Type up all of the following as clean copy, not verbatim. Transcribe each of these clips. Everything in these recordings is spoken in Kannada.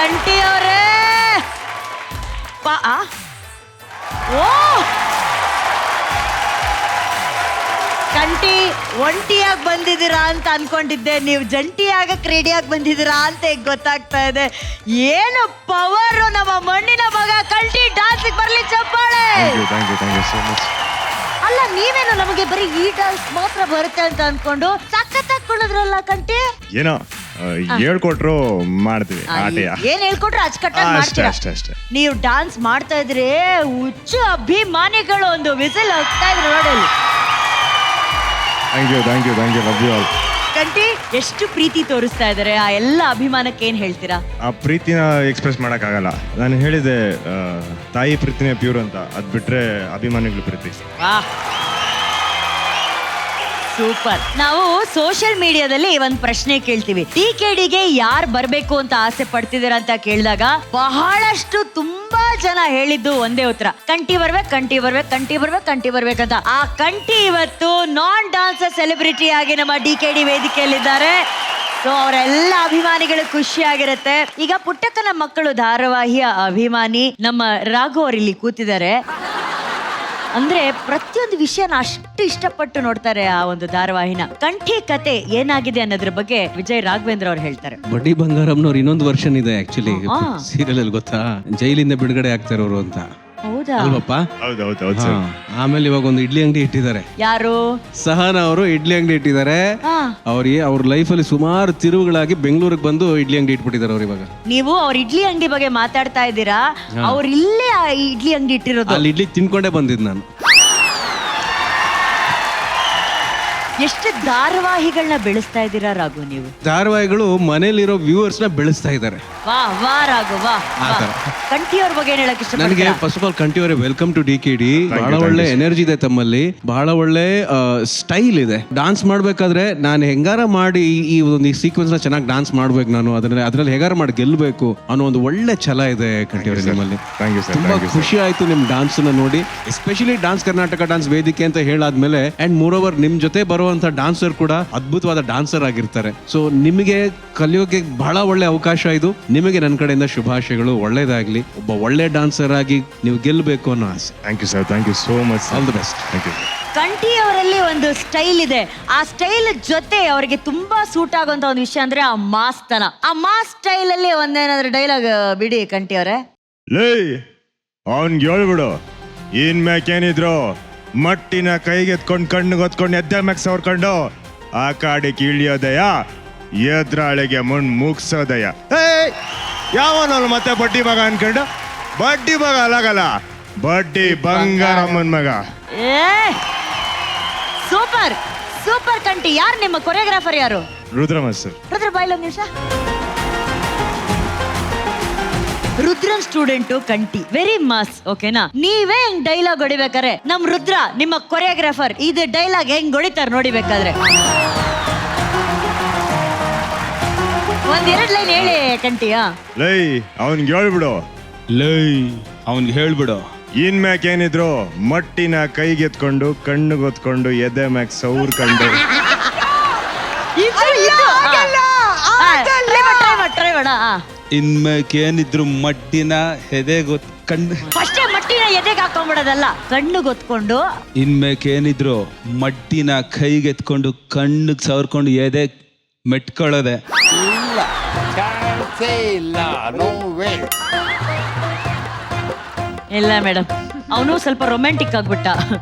ಕಂಠಿ ಅವರೇ ಓ ಕಂಠಿ ಒಂಟಿಯಾಗಿ ಬಂದಿದ್ದೀರಾ ಅಂತ ಅನ್ಕೊಂಡಿದ್ದೆ, ನೀವು ಜಂಟಿಯಾಗಕ್ಕೆ ರೆಡಿಯಾಗಿ ಬಂದಿದ್ದೀರಾ ಅಂತ ಈಗ ಗೊತ್ತಾಗ್ತಾ ಇದೆ. ಏನು ಪವರು ನಮ್ಮ ಮಣ್ಣಿನ ಮಗ ಕಂಠಿ ಡಾನ್ಸಿಗೆ ಬರ್ಲಿ ಚಪ್ಪಾಳೆ. ಅಲ್ಲ ನೀವೇನು ನಮಗೆ ಬರೀ ಈ ಡಾನ್ಸ್ ಮಾತ್ರ ಬರುತ್ತೆ ಅಂತ ಅನ್ಕೊಂಡು ಸಖತ್ತಾಗಿ ಕುಣಿದ್ರಲ್ಲ ಕಂಠಿ. ಏನೋ ಹೇಳ್ಕೊಟ್ರು ಮಾಡ್ತೀವಿ. ಏನ್ ಹೇಳ್ಕೊಟ್ರು ಅಚ್ಚುಕಟ್ಟಾಗಿ ಮಾಡ್ತೀರಾ. ನೀವು ಡಾನ್ಸ್ ಮಾಡ್ತಾ ಇದ್ರೆ ಹುಚ್ಚು ಅಭಿಮಾನಿಗಳು ಒಂದು ವಿಸಿಲ್ ಹೋಗ್ತಾ ಇದ್ರು ನೋಡಿ. Thank you love you all. Kanthi ಎಷ್ಟು ಪ್ರೀತಿ ತೋರಿಸ್ತಾ ಇದಾರೆ, ಆ ಎಲ್ಲ ಅಭಿಮಾನಕ್ಕೆ ಏನ್ ಹೇಳ್ತೀರಾ? ಆ ಪ್ರೀತಿನ ಎಕ್ಸ್ಪ್ರೆಸ್ ಮಾಡಕ್ಕಾಗಲ್ಲ. ನಾನು ಹೇಳಿದೆ ತಾಯಿ ಪ್ರೀತಿನೇ ಪ್ಯೂರ್ ಅಂತ, ಅದ್ ಬಿಟ್ರೆ ಅಭಿಮಾನಿಗಳು ಪ್ರೀತಿ. ಸೂಪರ್. ನಾವು ಸೋಷಿಯಲ್ ಮೀಡಿಯಾದಲ್ಲಿ ಒಂದ್ ಪ್ರಶ್ನೆ ಕೇಳ್ತೀವಿ, ಟಿಕೆಡಿಗೆ ಯಾರು ಬರ್ಬೇಕು ಅಂತ ಆಸೆ ಪಡ್ತಿದ್ದೀರಾ ಅಂತ ಕೇಳಿದಾಗ ಬಹಳಷ್ಟು ತುಂಬಾ ಜನ ಹೇಳಿದ್ದು ಒಂದೇ ಉತ್ತರ, ಕಂಠಿ ಬರ್ಬೇಕಂತ. ಆ ಕಂಠಿ ಇವತ್ತು ನಾನ್ ಡಾನ್ಸರ್ ಸೆಲೆಬ್ರಿಟಿ ಆಗಿ ನಮ್ಮ ಟಿಕೆಡಿ ವೇದಿಕೆಯಲ್ಲಿದ್ದಾರೆ. ಸೊ ಅವರೆಲ್ಲ ಅಭಿಮಾನಿಗಳು ಖುಷಿಯಾಗಿರುತ್ತೆ. ಈಗ ಪುಟ್ಟಕ್ಕನ ಮಕ್ಕಳು ಧಾರಾವಾಹಿಯ ಅಭಿಮಾನಿ ನಮ್ಮ ರಾಘು ಅವರು ಇಲ್ಲಿ ಕೂತಿದ್ದಾರೆ. ಅಂದ್ರೆ ಪ್ರತಿಯೊಂದು ವಿಷಯನ ಅಷ್ಟು ಇಷ್ಟಪಟ್ಟು ನೋಡ್ತಾರೆ ಆ ಒಂದು ಧಾರಾವಾಹಿನ. ಕಂಠಿ ಕತೆ ಏನಾಗಿದೆ ಅನ್ನೋದ್ರ ಬಗ್ಗೆ ವಿಜಯ್ ರಾಘವೇಂದ್ರ ಅವ್ರು ಹೇಳ್ತಾರೆ. ಬಡ್ಡಿ ಬಂಗಾರಮ್ನವ್ರು ಇನ್ನೊಂದು ವರ್ಷನ್ ಇದೆ ಆಕ್ಚುಲಿ ಸೀರಿಯಲ್ ಅಲ್ಲಿ, ಗೊತ್ತಾ? ಜೈಲಿಂದ ಬಿಡುಗಡೆ ಆಗ್ತಾರವ್ರು ಅಂತ. ಹೌದಾ? ಅಲ್ವಪ್ಪ? ಆಮೇಲೆ ಇವಾಗ ಒಂದು ಇಡ್ಲಿ ಅಂಗಡಿ ಇಟ್ಟಿದ್ದಾರೆ. ಯಾರು? ಸಹನಾ ಅವರು ಇಡ್ಲಿ ಅಂಗಡಿ ಇಟ್ಟಿದ್ದಾರೆ. ಅವ್ರ ಲೈಫ್ ಅಲ್ಲಿ ಸುಮಾರು ತಿರುವುಗಳಾಗಿ ಬೆಂಗಳೂರಿಗೆ ಬಂದು ಇಡ್ಲಿ ಅಂಗಡಿ ಇಟ್ಬಿಟ್ಟಿದ್ದಾರೆ ಅವ್ರು ಇವಾಗ. ನೀವು ಅವ್ರ ಇಡ್ಲಿ ಅಂಗಡಿ ಬಗ್ಗೆ ಮಾತಾಡ್ತಾ ಇದ್ದೀರಾ, ಅವ್ರು ಇಲ್ಲೇ ಇಡ್ಲಿ ಅಂಗಡಿ ಇಟ್ಟಿರೋದು. ಅಲ್ಲಿ ಇಡ್ಲಿ ತಿನ್ಕೊಂಡೇ ಬಂದಿದ್ ನಾನು. ಎಷ್ಟು ಧಾರಾವಾಹಿಗಳನ್ನ ಬೆಳೆಸ್ತಾ ಇದ್ದೀರಾ ರಾಘು ನೀವು? ಧಾರಾವಾಹಿಗಳು ಮನೇಲಿರೋ ವ್ಯೂವರ್ಸ್ ನ ಬೆಳೆಸ್ತಾ ಇದ್ದಾರೆ. ವಾ ರಾಘು ವಾ. ಕಂಠಿ ಅವ್ರ ಬಗ್ಗೆ ಹೇಳಕ್ ಇಷ್ಟ. ನನಗೆ ಫಸ್ಟ್ ಆಫ್ ಆಲ್ ಕಂಠಿ ಅವರೇ ವೆಲ್ಕಮ್ ಟು ಡಿಕೆಡಿ. ಬಹಳ ಒಳ್ಳೆ ಎನರ್ಜಿ ಇದೆ ತಮ್ಮಲ್ಲಿ, ಬಹಳ ಒಳ್ಳೆ ಸ್ಟೈಲ್ ಇದೆ. ಡಾನ್ಸ್ ಮಾಡ್ಬೇಕಾದ್ರೆ ನಾನು ಹೆಂಗಾರ ಮಾಡಿ ಈ ಒಂದು ಸೀಕ್ವೆನ್ಸ್ ನ ಚೆನ್ನಾಗಿ ಡಾನ್ಸ್ ಮಾಡ್ಬೇಕು, ನಾನು ಅದ್ರಲ್ಲಿ ಹೆಂಗಾರ ಮಾಡಿ ಗೆಲ್ಬೇಕು ಅನ್ನೋ ಒಂದು ಒಳ್ಳೆ ಛಲ ಇದೆ ಕಂಠಿ ಅವರೇ ನಿಮ್ಮಲ್ಲಿ. ತುಂಬಾ ಖುಷಿ ಆಯ್ತು ನಿಮ್ ಡಾನ್ಸ್ ನ ನೋಡಿ, ಎಸ್ಪೆಷಲಿ ಡಾನ್ಸ್ ಕರ್ನಾಟಕ ಡಾನ್ಸ್ ವೇದಿಕೆ ಅಂತ ಹೇಳಾದ್ಮೇಲೆ. ಅಂಡ್ ಮೋರ್ ಓವರ್ ನಿಮ್ ಜೊತೆ ಬರುವಂತ ಡಾನ್ಸರ್ ಕೂಡ ಅದ್ಭುತವಾದ ಡಾನ್ಸರ್ ಆಗಿರ್ತಾರೆ. ಸೊ ನಿಮಗೆ ಕಲಿಯೋಕೆ ಬಹಳ ಒಳ್ಳೆ ಅವಕಾಶ ಇದು. ನಿಮಗೆ ನನ್ನ ಕಡೆಯಿಂದ ಶುಭಾಶಯಗಳು, ಒಳ್ಳೇದಾಗ್ಲಿ. ಒಬ್ಬ ಒಳ್ಳೆ ಡಾನ್ಸರ್ ಆಗಿ ನೀವು ಗೆಲ್ಲಬೇಕು ಅನ್ನೋ ಆಸೆ. Thank you so much. All the best. Kanthi ಅವರಲ್ಲಿ ಒಂದು ಸ್ಟೈಲ್ ಇದೆ. ಆ ಸ್ಟೈಲ್ ಜೊತೆ ಅವರಿಗೆ ತುಂಬಾ ಸೂಟ್ ಆಗುವಂತ ಒಂದು ವಿಷಯ ಅಂದ್ರೆ ಆ ಮಾಸ್ ತನ. ಆ ಮಾಸ್ ಸ್ಟೈಲ್ ಅಲ್ಲಿ ಒಂದೇನಾದ್ರೂ ಡೈಲಾಗ್ ಬಿಡಿ ಕಂಠಿ ಅವರೇ. ಲೇ ಅವನ್ಗೆ ಹೇಳ್ಬಿಡು, ಇನ್ ಮ್ಯಾಕೇನಿದ್ರು ಮಟ್ಟಿನ ಕೈಗೆತ್ಕೊಂಡು ಕಣ್ಣಿಗೊತ್ಕೊಂಡು ಎದ್ದ ಮ್ಯಾಕ್ ಸವರ್ಕೊಂಡು ಆ ಕಾಡಿಗೆ ಇಳಿಯೋದಯ, ಎದ್ರಾಳಿಗೆ ಮುನ್ ಮುಗ್ಸೋದಯ. ಯಾವನವನು ಮತ್ತೆ ಬಡ್ಡಿ ಮಗ ಅನ್ಕೊಂಡು? ಬಡ್ಡಿ ಮಗ ಅಲಾಗಲ್ಲ, ಬಡ್ಡಿ ಬಂಗಾರಮ್ಮನ್ ಮಗ. Super super Kanthi. ಯಾರು ನಿಮ್ಮ ಕೊರಿಯೋಗ್ರಾಫರ್? ಯಾರು? ರುದ್ರ ಮಾಸ್ಟರ್. ರುದ್ರ ಬಾಯ್ಲ್ ಒಂದು ನಿಮಿಷ. ರುದ್ರನ್ ಸ್ಟೂಡೆಂಟು ಕಂಠಿ, ವೆರಿ ಮಾಸ್. ಓಕೆನಾ? ನೀವೇ ಹೆಂಗ್ ಡೈಲಾಗ್ ಹೊಡಿಬೇಕಾರೆ ನಮ್ ರುದ್ರ ನಿಮ್ಮ ಕೊರಿಯೋಗ್ರಾಫರ್ ಇದು ಡೈಲಾಗ್ ಹೆಂಗ್ ಹೊಡಿತಾರ ನೋಡಿಬೇಕಾದ್ರೆ ಒಂದೆರಡು ಲೈನ್ ಹೇಳಿ ಕಂಠಿಯಾ. ಲೈ ಅವನ್ಗೆ ಹೇಳ್ಬಿಡು, ಇನ್ ಮ್ಯಾಕ್ ಏನಿದ್ರು ಮಟ್ಟಿನ ಕೈಗೆತ್ಕೊಂಡು ಕಣ್ಣಿಗೊತ್ಕೊಂಡು ಎದೆ ಮ್ಯಾಕ್ ಸೌರ್ಕೊಂಡು. ಇನ್ಮೇಕೇನಿದ್ರು ಮಟ್ಟಿನ ಎದೆಗೆ ಫಸ್ಟೇ ಮಟ್ಟಿನ ಎದೆಗೆ ಹಾಕೊಂಡ್ಬಿಡೋದಲ್ಲ, ಕಣ್ಣು ಗೊತ್ಕೊಂಡು. ಇನ್ಮೇಕೇನಿದ್ರು ಮಟ್ಟಿನ ಕೈಗೆತ್ಕೊಂಡು ಕಣ್ಣಿಗೆ ಸವರ್ಕೊಂಡು ಎದೆ ಮೆಟ್ಕೊಳ್ಳೋದೆ. ಇಲ್ಲ ಮೇಡಮ್, ಅವನು ಸ್ವಲ್ಪ ರೊಮ್ಯಾಂಟಿಕ್ ಆಗ್ಬಿಟ್ಟ.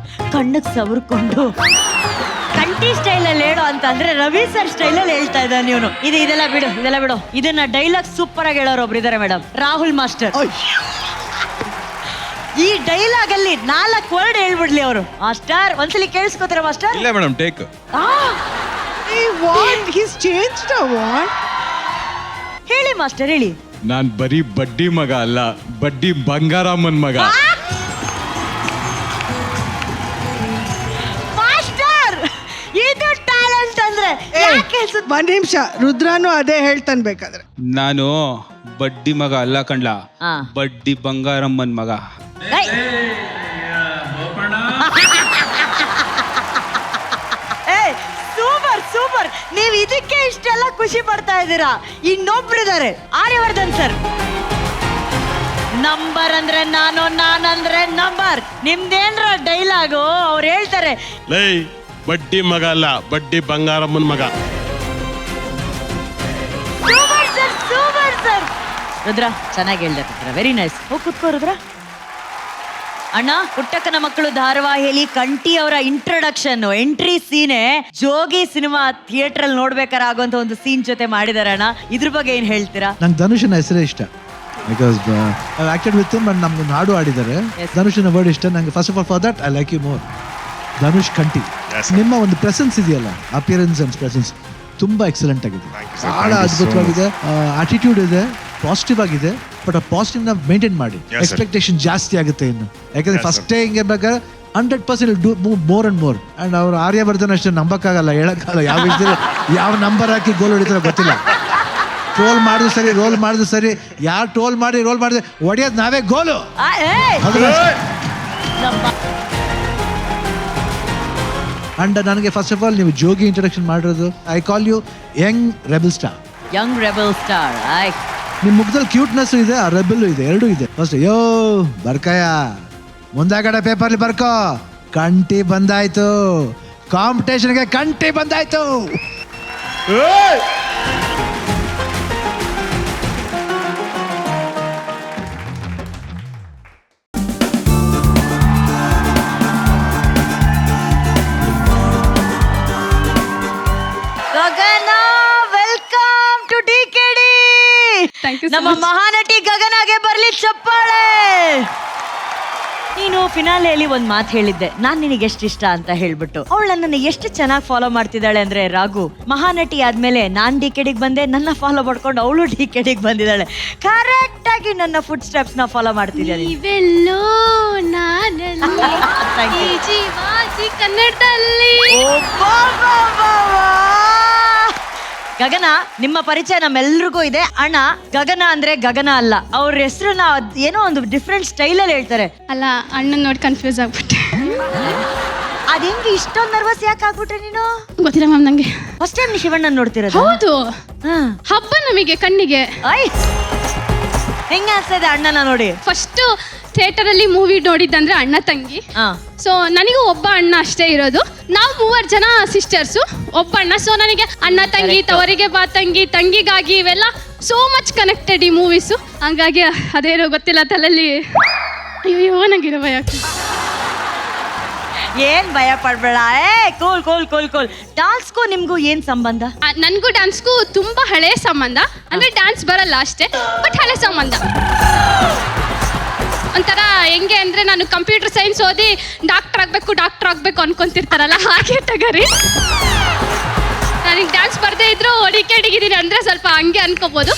ಕಣ್ಣಿಗೆ ಸವರ್ಕೊಂಡು ಕಂಠಿ ಸ್ಟೈಲ್ ಅಲ್ಲಿ ಹೇಳೋ ಅಂತ ಅಂದ್ರೆ ರವಿ ಸರ್ ಸ್ಟೈಲ್ ಅಲ್ಲಿ ಹೇಳ್ತಾ ಇದ್ದಾನೆ ಇವನು. ಇದೆಲ್ಲ ಬಿಡು. ಇದನ್ನ ಡೈಲಾಗ್ ಸೂಪರ್ ಆಗಿ ಹೇಳೋರು ಒಬ್ರು ಇದಾರೆ ಮೇಡಮ್, ರಾಹುಲ್ ಮಾಸ್ಟರ್. ಈ ಡೈಲಾಗ್ ಅಲ್ಲಿ 4 ವರ್ಡ್ ಹೇಳ್ಬಿಡ್ಲಿ ಅವರು. ಮಾಸ್ಟರ್ ಒಂದ್ಸಲಿ ಕೇಳಿಸ್ಕೋತಾರ ಮಾಸ್ಟರ್? ಇಲ್ಲ ಮೇಡಮ್, ಟೇಕ್. ಹೇಳಿ ಮಾಸ್ಟರ್, ಹೇಳಿ. ನಾನ್ ಬರೀ ಬಡ್ಡಿ ಮಗ ಅಲ್ಲ, ಬಡ್ಡಿ ಬಂಗಾರಮ್ಮನ್ ಮಗ. ಮಾಸ್ಟರ್ ಇದು ಟ್ಯಾಲೆಂಟ್ ಅಂದ್ರೆ. ಒಂದ್ ನಿಮಿಷ, ರುದ್ರಾನು ಅದೇ ಹೇಳ್ತಾನೆ ಬೇಕಾದ್ರೆ. ನಾನು ಬಡ್ಡಿ ಮಗ ಅಲ್ಲ ಕಣ್ಲ, ಬಡ್ಡಿ ಬಂಗಾರಮ್ಮನ್ ಮಗ. Super super. ಸೂಪರ್. ನೀವು ಇದಕ್ಕೆ ಇಷ್ಟೆಲ್ಲ ಖುಷಿ ಪಡ್ತಾ ಇದ್ದೀರಾ. ಇನ್ನೊಬ್ರಿದ್ದಾರೆ, ಆರ್ಯವರ್ಧನ್ ಸರ್. ನಂಬರ್ ಅಂದ್ರೆ ನಾನಂದ್ರೆ ನಂಬರ್. ನಿಮ್ದೇನ್ರ ಡೈಲಾಗು? ಅವ್ರು ಹೇಳ್ತಾರೆ, ಲೈ ಬಡ್ಡಿ ಮಗ ಅಲ್ಲ, ಬಡ್ಡಿ ಬಂಗಾರಮ್ಮನ ಮಗ. Super sir, super sir. Rudra ಚೆನ್ನಾಗಿ ಹೇಳ್ದೆ ರುದ್ರ, ವೆರಿ ನೈಸ್. ಹೋಗಿ ಕುತ್ಕೋ ರುದ್ರ. ಅಣ್ಣ, ಪುಟ್ಟಕ್ಕನ ಮಕ್ಕಳು ಧಾರಾವಾಹಿಯಲ್ಲಿ ಕಂಠಿ ಅವರ ಇಂಟ್ರೊಡಕ್ಷನ್ ಎಂಟ್ರಿ ಸೀನೆ ಜೋಗಿ ಸಿನಿಮಾ ಥಿಯೇಟರ್ ಅಲ್ಲಿ ನೋಡ್ಬೇಕಾದ್ರೆ ಆಗುವಂತ ಒಂದು ಸೀನ್ ಜೊತೆ ಮಾಡಿದಾರೆ ಅಣ್ಣ. ಇದ್ರ ಬಗ್ಗೆ ಏನ್ ಹೇಳ್ತೀರಾ? ನಂಗೆ ಧನುಷನ ಹೆಸರೇ ಇಷ್ಟ. Because I acted with him and ನಮ್ಗೊಂದು ಹಾಡು ಆಡಿದ್ದಾರೆ. ಧನುಷನ ವರ್ಡ್ ಇಷ್ಟ ನಂಗೆ. First of all for that I like you more. Dhanush Kanthi, ನಿಮ್ಮ ಒಂದು ಪ್ರೆಸೆನ್ಸ್ ಇದೆಯಲ್ಲ, ಅಪಿಯರೆನ್ಸ್ ಅಂಡ್ ಪ್ರೆಸೆನ್ಸ್ ತುಂಬಾ ಎಕ್ಸಲೆಂಟ್ ಆಗಿದೆ, ಬಹಳ ಅದ್ಭುತವಾಗಿದೆ. ಆಟಿಟ್ಯೂಡ್ ಇದೆ, ಪಾಸಿಟಿವ್ ಆಗಿದೆ. ಬಟ್ ಆ ಪಾಸಿಟಿವ್ ನ ಮೇಂಟೈನ್ ಮಾಡಿ. ಎಕ್ಸ್ಪೆಕ್ಟೇಷನ್ ಜಾಸ್ತಿ ಆಗುತ್ತೆ ಇನ್ನು, ಯಾಕಂದ್ರೆ ಫಸ್ಟೇ ಹಿಂಗೆ ಬೇಕಾದ್ರೆ 100% do move more and more. And ಅವ್ರು ಆರ್ಯವರ್ಧನ್ ಅಷ್ಟು ನಂಬಕ್ಕಾಗಲ್ಲ, ಹೇಳಕ್ಕಾಗಲ್ಲ. ಯಾವ ವಿಷಯದಲ್ಲಿ ಯಾವ ನಂಬರ್ ಹಾಕಿ ಗೋಲ್ ಹೊಡಿತಾರೋ ಗೊತ್ತಿಲ್ಲ. ಟ್ರೋಲ್ ಮಾಡಿದ್ರು ಸರಿ, ರೋಲ್ ಮಾಡಿದ್ರು ಸರಿ, ಯಾರು ಟ್ರೋಲ್ ಮಾಡಿ ರೋಲ್ ಮಾಡಿದ್ರೆ ಹೊಡೆಯೋದು ನಾವೇ ಗೋಲು. ಅಂಡ್ ನನಗೆ ಫಸ್ಟ್ ಆಫ್ ಆಲ್ ನೀವು ಜೋಗಿ ಇಂಟ್ರೊಡಕ್ಷನ್ ಮಾಡಿರೋದು, I call you young rebel star. Young rebel star. ನಿಮ್ಮ ಮುಖದಲ್ಲಿ ಕ್ಯೂಟ್ನೆಸ್ ಇದೆ, ಆ ರೆಬಲ್ ಇದೆ, ಎರಡೂ ಇದೆ. ಫಸ್ಟ್ ಯೋ ಬರ್ಕಯ್ಯ, ಮುಂದಾಗಡೆ ಪೇಪರ್ಲಿ ಬರ್ಕೋ, ಕಂಠಿ ಬಂದಾಯ್ತು, ಕಾಂಪಿಟೇಷನ್ಗೆ ಕಂಠಿ ಬಂದಾಯ್ತು. Gagana, welcome to DKD. ನಮ್ಮ ಮಹಾನಟಿ ಗಗನಗೆ ಬರ್ಲಿ ಚಪ್ಪಾಳೆ. ನೀನು ಫಿನಾಲೆಯಲ್ಲಿ ಒಂದ್ ಮಾತು ಹೇಳಿದ್ದೆ, ನಾನ್ ನಿನಗೆ ಎಷ್ಟು ಇಷ್ಟ ಅಂತ ಹೇಳ್ಬಿಟ್ಟು. ಅವಳು ನನ್ನನ್ನು ಎಷ್ಟು ಚೆನ್ನಾಗಿ ಫಾಲೋ ಮಾಡ್ತಿದ್ದಾಳೆ ಅಂದ್ರೆ ರಾಘು, ಮಹಾನಟಿ ಆದ್ಮೇಲೆ ನಾನ್ ಡಿಕೆಡಿಗೆ ಬಂದೆ, ನನ್ನ ಫಾಲೋ ಮಾಡ್ಕೊಂಡು ಅವಳು ಡಿಕೆಡಿಗೆ ಬಂದಿದ್ದಾಳೆ. ಕರೆಕ್ಟ್ ಆಗಿ ನನ್ನ ಫುಡ್ ಸ್ಟೆಪ್ಸ್ ನ ಫಾಲೋ ಮಾಡ್ತಿದ್ದಾಳೆ. ಕನ್ನಡದಲ್ಲಿ ಗಗನ, ನಿಮ್ಮ ಪರಿಚಯ ನಮ್ಮೆಲ್ರಿಗೂ ಇದೆ. ಅಣ್ಣ, ಗಗನ ಅಂದ್ರೆ ಗಗನ ಅಲ್ಲ, ಅವ್ರ ಹೆಸರನ್ನ ಏನೋ ಒಂದು ಡಿಫ್ರೆಂಟ್ ಸ್ಟೈಲ್ ಅಲ್ಲಿ ಹೇಳ್ತಾರೆ. ಅಲ್ಲ, ಅಣ್ಣನ್ ನೋಡಿ ಕನ್ಫ್ಯೂಸ್ ಆಗ್ಬಿಟ್ಟೆ. ಅದ್ ಹೆಂಗೆ ಇಷ್ಟೊಂದು ನರ್ವಸ್ ಯಾಕೆ ಆಗ್ಬಿಟ್ರೆ ನೀನು? ಗೊತ್ತಿಲ್ಲ ಮ್ಯಾಮ್ ನಂಗೆ. ಫಸ್ಟ್ ಟೈಮ್ ಶಿವಣ್ಣನ್ ನೋಡ್ತಿರೋದು? ಹೌದು, ಹಬ್ಬ ನಮಗೆ ಕಣ್ಣಿಗೆ. ಹೆಂಗ ಅನ್ಸ್ತದೆ ಅಣ್ಣನ ನೋಡಿ? ಫಸ್ಟ್ ಥಿಯೇಟರ್ ಅಲ್ಲಿ ಮೂವಿ ನೋಡಿದ್ದಂದ್ರೆ ಅಣ್ಣ ತಂಗಿ. ಸೊ ನನಗೂ ಒಬ್ಬ ಅಣ್ಣ ಅಷ್ಟೇ ಇರೋದು. ನಾವು 3 ಜನ ಸಿಸ್ಟರ್ಸು, ಒಬ್ಬ ಅಣ್ಣ. ಸೊ ನನಗೆ ಅಣ್ಣ ತಂಗಿ, ತವರಿಗೆ ಬಾ ತಂಗಿ, ತಂಗಿಗಾಗಿ ಇವೆಲ್ಲ ಸೋ ಮಚ್ ಕನೆಕ್ಟೆಡ್ ಈ ಮೂವೀಸು. ಹಂಗಾಗಿ ಅದೇನೋ ಗೊತ್ತಿಲ್ಲ ತಲೆಯಲ್ಲಿ. ಅಯ್ಯೋ ನಂಗಿರೋ ಭಯ. ಏನ್ ಭಯ ಪಡ್ಬೇಡ. Cool cool cool cool. ಡಾನ್ಸ್ಗೂ ನಿಮ್ಗೂ ಏನ್ ಸಂಬಂಧ? ನನ್ಗೂ ಡ್ಯಾನ್ಸ್ಗೂ ತುಂಬಾ ಹಳೆ ಸಂಬಂಧ. ಅಂದ್ರೆ ಡ್ಯಾನ್ಸ್ ಬರಲ್ಲ ಅಷ್ಟೇ, ಬಟ್ ಹಳೆ ಸಂಬಂಧ. ಒಂಥರ ಹೆಂಗೆ ಅಂದ್ರೆ, ನಾನು ಕಂಪ್ಯೂಟರ್ ಸೈನ್ಸ್ ಓದಿ ಡಾಕ್ಟರ್ ಆಗ್ಬೇಕು ಅನ್ಕೊಂತಿರ್ತಾರಲ್ಲ, ಹಾಗೆ ತಗರಿ. ನನಗೆ ಡ್ಯಾನ್ಸ್ ಬರ್ದೇ ಇದ್ರು ಡಿಕೆಡಿಗಿದ್ದೀನಿ ಅಂದ್ರೆ ಸ್ವಲ್ಪ ಹಂಗೆ ಅನ್ಕೋಬಹುದು.